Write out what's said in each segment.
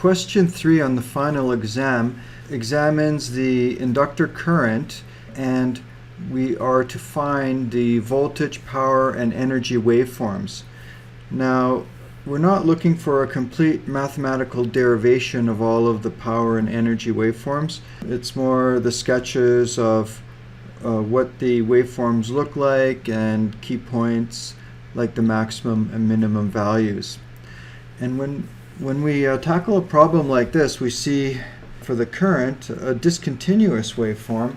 question 3 on the final exam examines the inductor current, and we are to find the voltage, power, and energy waveforms. Now, we're not looking for a complete mathematical derivation of all of the power and energy waveforms. It's more the sketches of what the waveforms look like and key points like the maximum and minimum values. And when we tackle a problem like this, we see for the current a discontinuous waveform,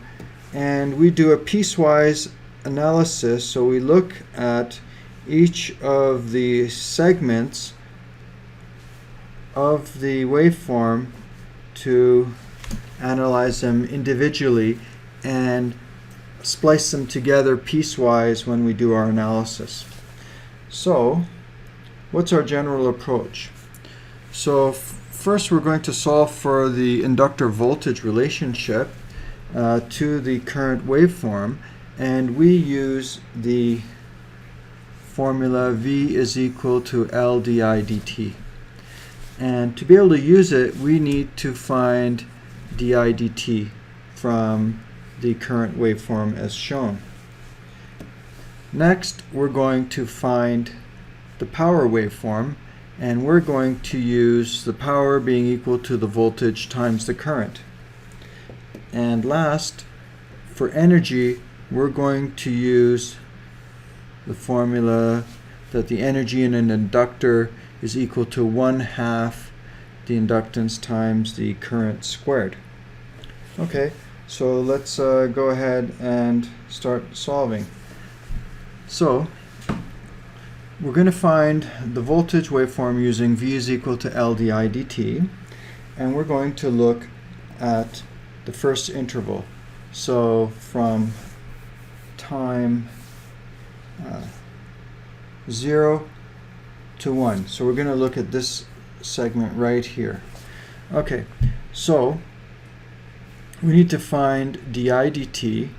and we do a piecewise analysis. So we look at each of the segments of the waveform to analyze them individually and splice them together piecewise when we do our analysis. So, what's our general approach? So first we're going to solve for the inductor voltage relationship to the current waveform, and we use the formula V is equal to L di dt. And to be able to use it, we need to find di dt from the current waveform as shown. Next, we're going to find the power waveform, and we're going to use the power being equal to the voltage times the current. And last, for energy, we're going to use the formula that the energy in an inductor is equal to 1/2 the inductance times the current squared. Okay, so let's go ahead and start solving. So we're going to find the voltage waveform using V is equal to L di dt, and we're going to look at the first interval. So from time 0 to 1. So we're going to look at this segment right here. Okay, so we need to find di dt,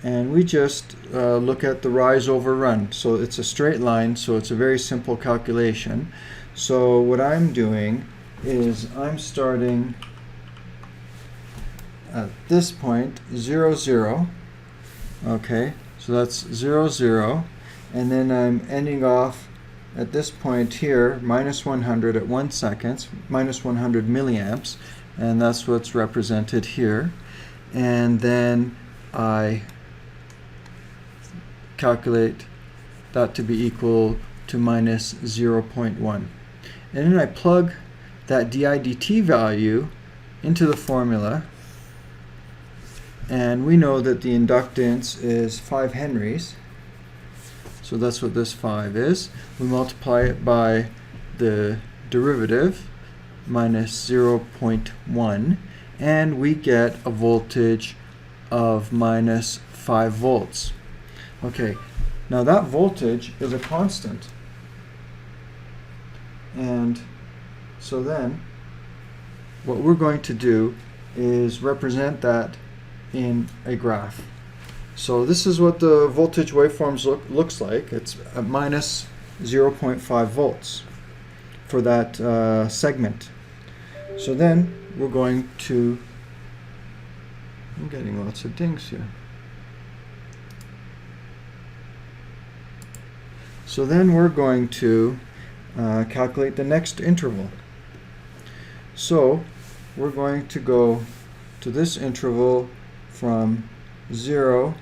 and we just look at the rise over run. So it's a straight line, so it's a very simple calculation. So what I'm doing is I'm starting at this point 0 0. Okay, so that's 0 0, and then I'm ending off at this point here minus 100 at 1 second, minus 100 milliamps, and that's what's represented here. And then I calculate that to be equal to minus 0.1. And then I plug that di dt value into the formula, and we know that the inductance is 5 henries. So that's what this 5 is. We multiply it by the derivative, minus 0.1, and we get a voltage of minus 5 volts. Okay, now that voltage is a constant. And so then what we're going to do is represent that in a graph. So this is what the voltage waveforms looks like. It's at minus 0.5 volts for that segment. So then we're going to, I'm getting lots of dings here. So then we're going to calculate the next interval. So we're going to go to this interval from 1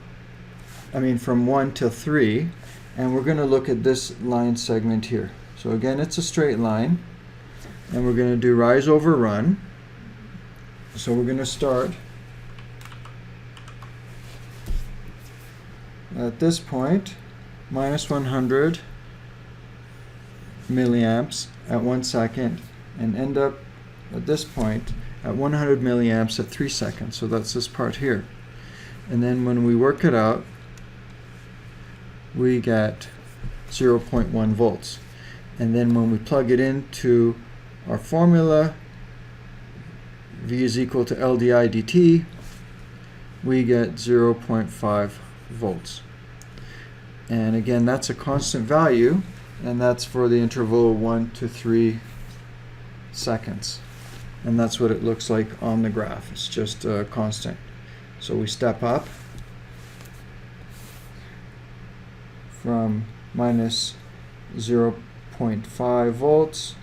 to 3, and we're going to look at this line segment here. So again, it's a straight line, and we're going to do rise over run. So we're going to start at this point, minus 100 milliamps at 1 second, and end up at this point at 100 milliamps at 3 seconds. So that's this part here. And then when we work it out, we get 0.1 volts. And then when we plug it into our formula, V is equal to L di dt, we get 0.5 volts. And again, that's a constant value, and that's for the interval 1 to 3 seconds. and that's what it looks like on the graph. It's just a constant. So we step up from minus 0.5 volts,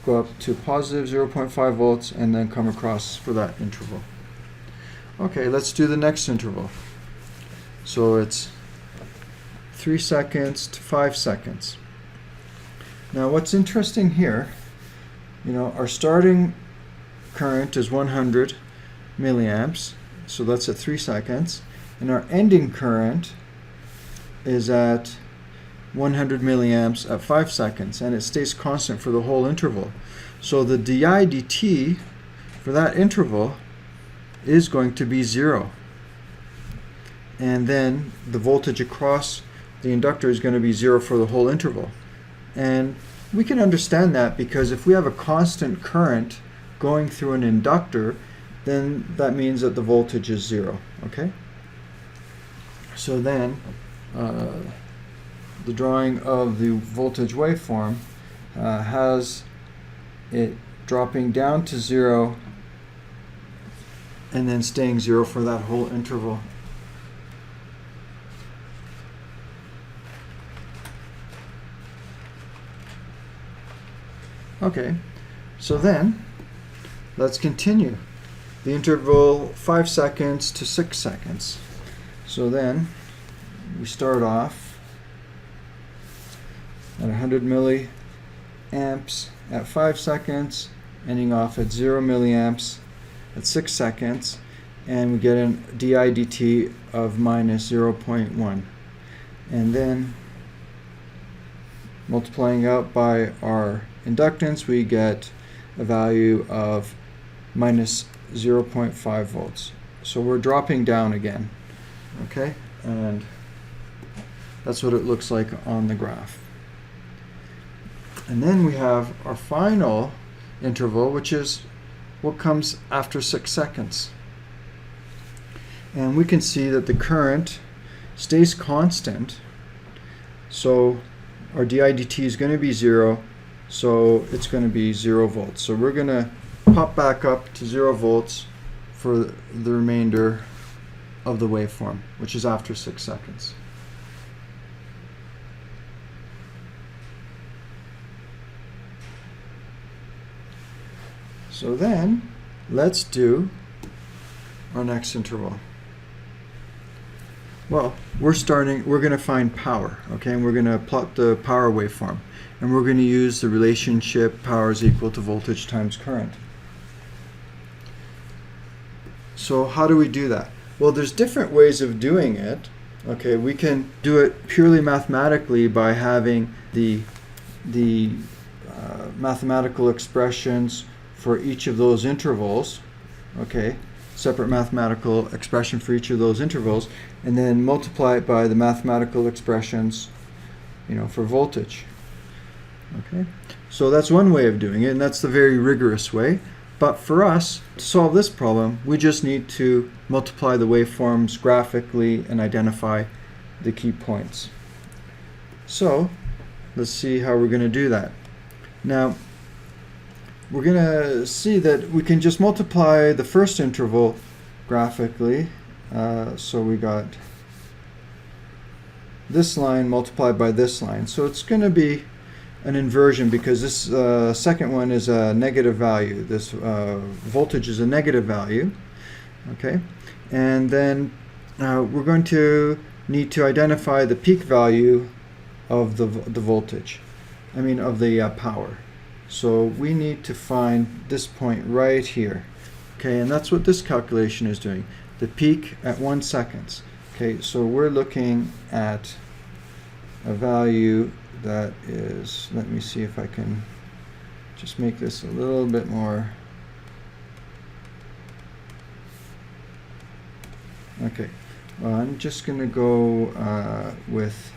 go up to positive 0.5 volts, and then come across for that interval. Okay, let's do the next interval. So it's 3 seconds to 5 seconds. Now what's interesting here, our starting current is 100 milliamps, so that's at 3 seconds, and our ending current is at 100 milliamps at 5 seconds, and it stays constant for the whole interval. So the di dt for that interval is going to be 0. And then the voltage across the inductor is going to be 0 for the whole interval. And we can understand that because if we have a constant current going through an inductor, then that means that the voltage is 0. Okay? So then the drawing of the voltage waveform has it dropping down to 0 and then staying 0 for that whole interval. Okay, so then let's continue. The interval 5 seconds to 6 seconds. So then we start off at 100 milliamps at 5 seconds, ending off at 0 milliamps at 6 seconds, and we get a di dt of minus 0.1. And then multiplying out by our inductance, we get a value of minus 0.5 volts. So we're dropping down again. Okay, and that's what it looks like on the graph. And then we have our final interval, which is what comes after 6 seconds. And we can see that the current stays constant. So our di dt is going to be 0, so it's going to be 0 volts. So we're going to pop back up to 0 volts for the remainder of the waveform, which is after 6 seconds. So then, let's do our next interval. Well, we're going to find power, okay, and we're going to plot the power waveform. And we're going to use the relationship power is equal to voltage times current. So how do we do that? Well, there's different ways of doing it. Okay, we can do it purely mathematically by having the mathematical expressions for each of those intervals. Okay, separate mathematical expression for each of those intervals, and then multiply it by the mathematical expressions, for voltage. Okay, so that's one way of doing it, and that's the very rigorous way. But for us to solve this problem, we just need to multiply the waveforms graphically and identify the key points. So let's see how we're going to do that. Now, we're going to see that we can just multiply the first interval graphically. So we got this line multiplied by this line. So it's going to be an inversion because this second one is a negative value. This voltage is a negative value. Okay, and then we're going to need to identify the peak value of the voltage. Of the power. So we need to find this point right here. Okay, and that's what this calculation is doing. The peak at 1 second. Okay, so we're looking at a value that is, let me see if I can just make this a little bit more. Okay, well, I'm just going to go with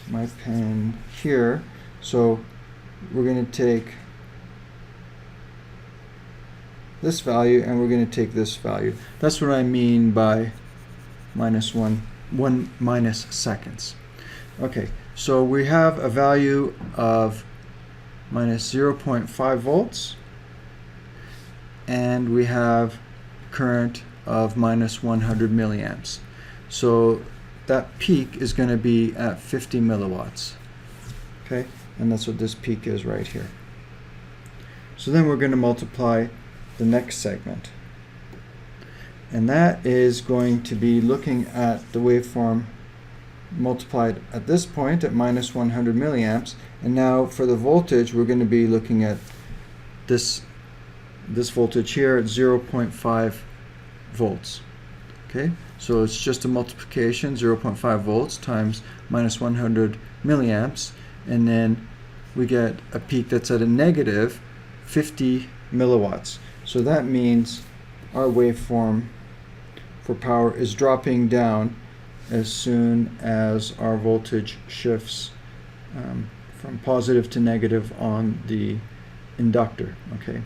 my pen here. So we're going to take this value and we're going to take this value. That's what I mean by minus 1 minus seconds. Okay, so we have a value of minus 0.5 volts, and we have current of minus 100 milliamps. So that peak is going to be at 50 milliwatts. Okay, and that's what this peak is right here. So then we're going to multiply the next segment. And that is going to be looking at the waveform multiplied at this point at minus 100 milliamps. And now for the voltage, we're going to be looking at this voltage here at 0.5 volts. Okay, so it's just a multiplication, 0.5 volts times minus 100 milliamps, and then we get a peak that's at a negative 50 milliwatts. So that means our waveform for power is dropping down as soon as our voltage shifts from positive to negative on the inductor. Okay,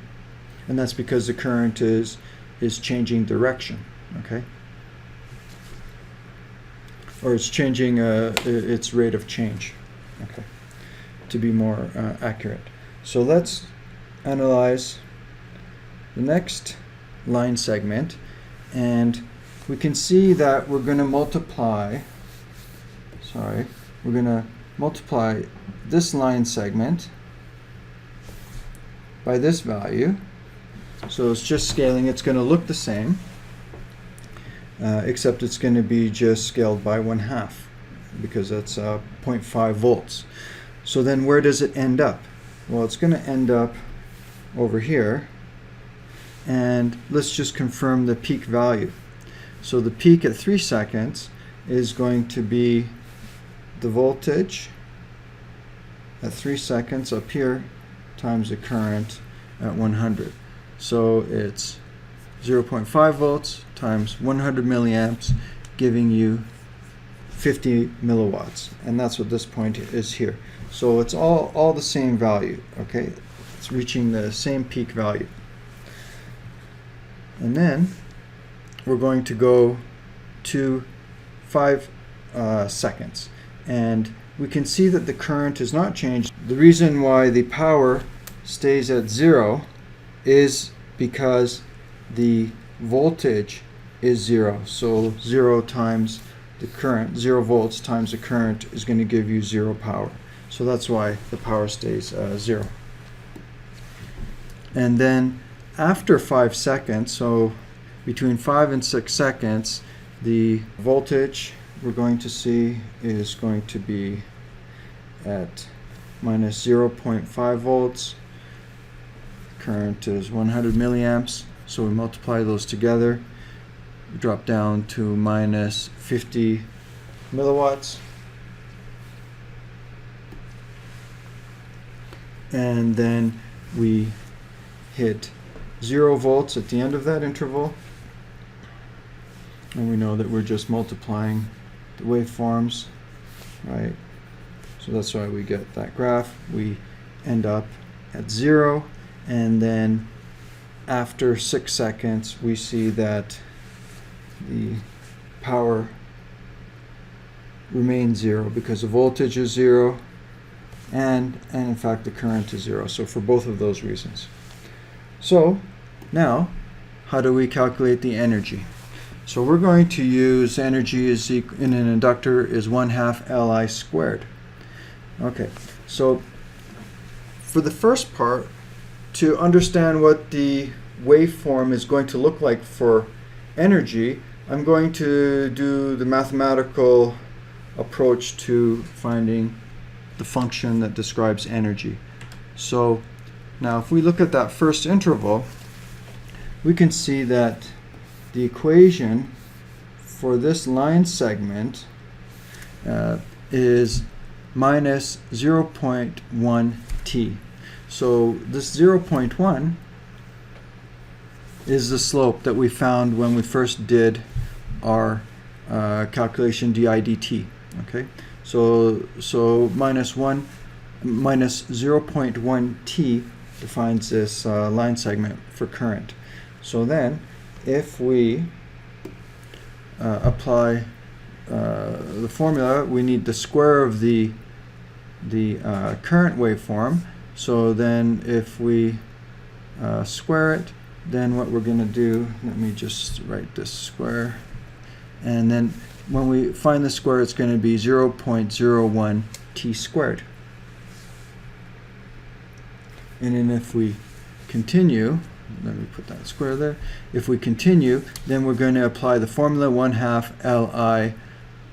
and that's because the current is changing direction. Okay, or it's changing its rate of change. Okay, to be more accurate. So let's analyze the next line segment, and we can see that we're going to multiply this line segment by this value. So it's just scaling. It's going to look the same, except it's going to be just scaled by 1/2 because that's 0.5 volts. So then where does it end up? Well, it's going to end up over here, and let's just confirm the peak value. So the peak at 3 seconds is going to be the voltage at 3 seconds up here times the current at 100. So it's 0.5 volts times 100 milliamps, giving you 50 milliwatts, and that's what this point is here. So it's all the same value. Okay, it's reaching the same peak value. And then we're going to go to 5 seconds, and we can see that the current has not changed. The reason why the power stays at 0 is because the voltage is 0. So 0 times the current, 0 volts times the current, is going to give you 0 power. So that's why the power stays 0. And then after 5 seconds, so between 5 and 6 seconds, the voltage we're going to see is going to be at minus 0.5 volts. Current is 100 milliamps, so we multiply those together. We drop down to minus 50 milliwatts. And then we hit 0 volts at the end of that interval. And we know that we're just multiplying the waveforms, right? So that's why we get that graph. We end up at 0, and then after 6 seconds, we see that the power remains 0 because the voltage is 0, and in fact the current is 0. So for both of those reasons. So now, how do we calculate the energy? So we're going to use energy is in an inductor is 1/2 Li squared. Okay, so for the first part, to understand what the waveform is going to look like for energy, I'm going to do the mathematical approach to finding the function that describes energy. So now if we look at that first interval, we can see that the equation for this line segment is minus 0.1 t. So this 0.1 is the slope that we found when we first did our calculation di dt. Okay, so minus 0.1 t defines this line segment for current. So then, if we apply the formula, we need the square of the current waveform. So then if we square it, then what we're going to do, let me just write this square, and then when we find the square, it's going to be 0.01 t squared. And then if we continue, let me put that square there. If we continue, then we're going to apply the formula 1/2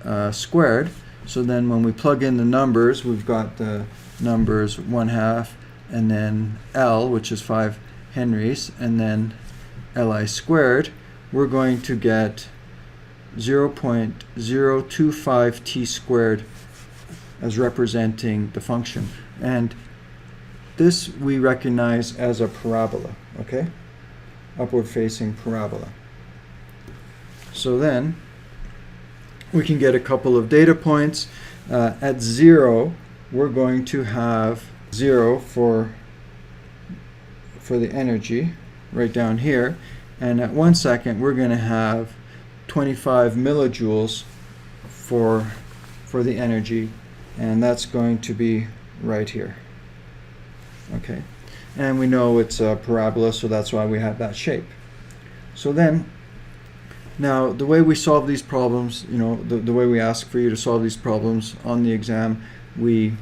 Li squared. So then when we plug in the numbers, we've got the numbers 1/2 and then L, which is 5 henries, and then Li squared. We're going to get 0.025 t squared as representing the function. And this we recognize as a parabola, okay? Upward facing parabola. So then we can get a couple of data points. At 0, we're going to have 0 for the energy right down here. And at 1 second, we're going to have 25 millijoules for the energy. And that's going to be right here. Okay, and we know it's a parabola, so that's why we have that shape. So then, now the way we solve these problems, you know, the way we ask for you to solve these problems on the exam, we're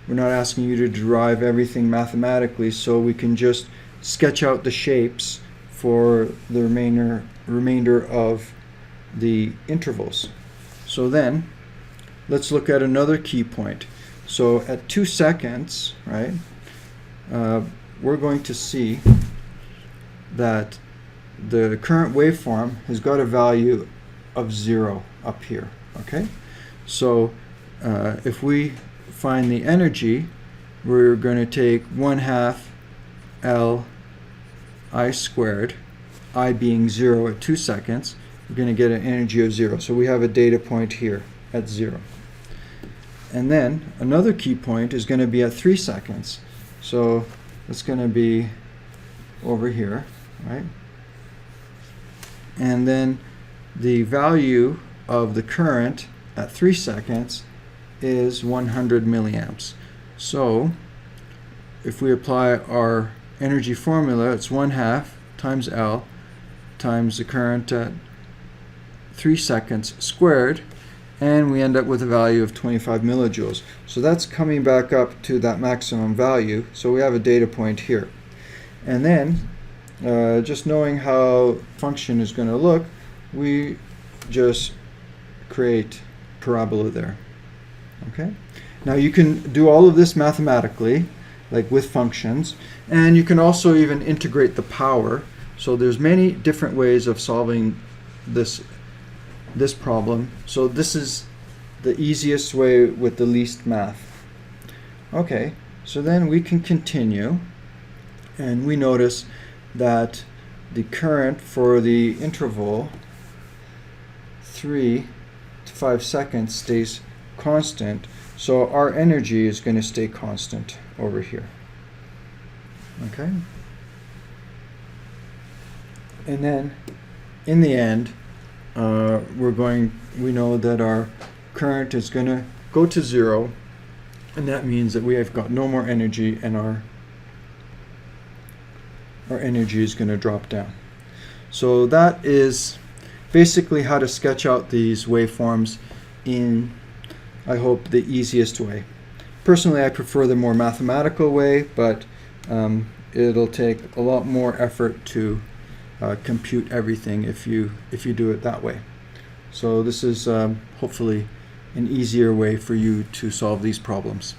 not asking you to derive everything mathematically, so we can just sketch out the shapes for the remainder of the intervals. So then, let's look at another key point. So at 2 seconds, right, we're going to see that the current waveform has got a value of 0 up here, okay? So if we find the energy, we're going to take 1/2 Li squared, I being 0 at 2 seconds. We're going to get an energy of 0. So we have a data point here at 0. And then another key point is going to be at 3 seconds. So it's going to be over here, right? And then the value of the current at 3 seconds is 100 milliamps. So if we apply our energy formula, it's 1/2 times L times the current at 3 seconds squared, and we end up with a value of 25 millijoules. So that's coming back up to that maximum value, so we have a data point here. And then, just knowing how function is going to look, we just create parabola there. Okay. Now you can do all of this mathematically, like with functions, and you can also even integrate the power. So there's many different ways of solving this problem. So this is the easiest way with the least math. Okay, so then we can continue, and we notice that the current for the interval 3 to 5 seconds stays constant, so our energy is going to stay constant over here. Okay? And then in the end, we know that our current is going to go to 0, and that means that we have got no more energy, and our energy is going to drop down. So that is basically how to sketch out these waveforms in, I hope, the easiest way. Personally, I prefer the more mathematical way, but it'll take a lot more effort to compute everything if you do it that way. So this is hopefully an easier way for you to solve these problems.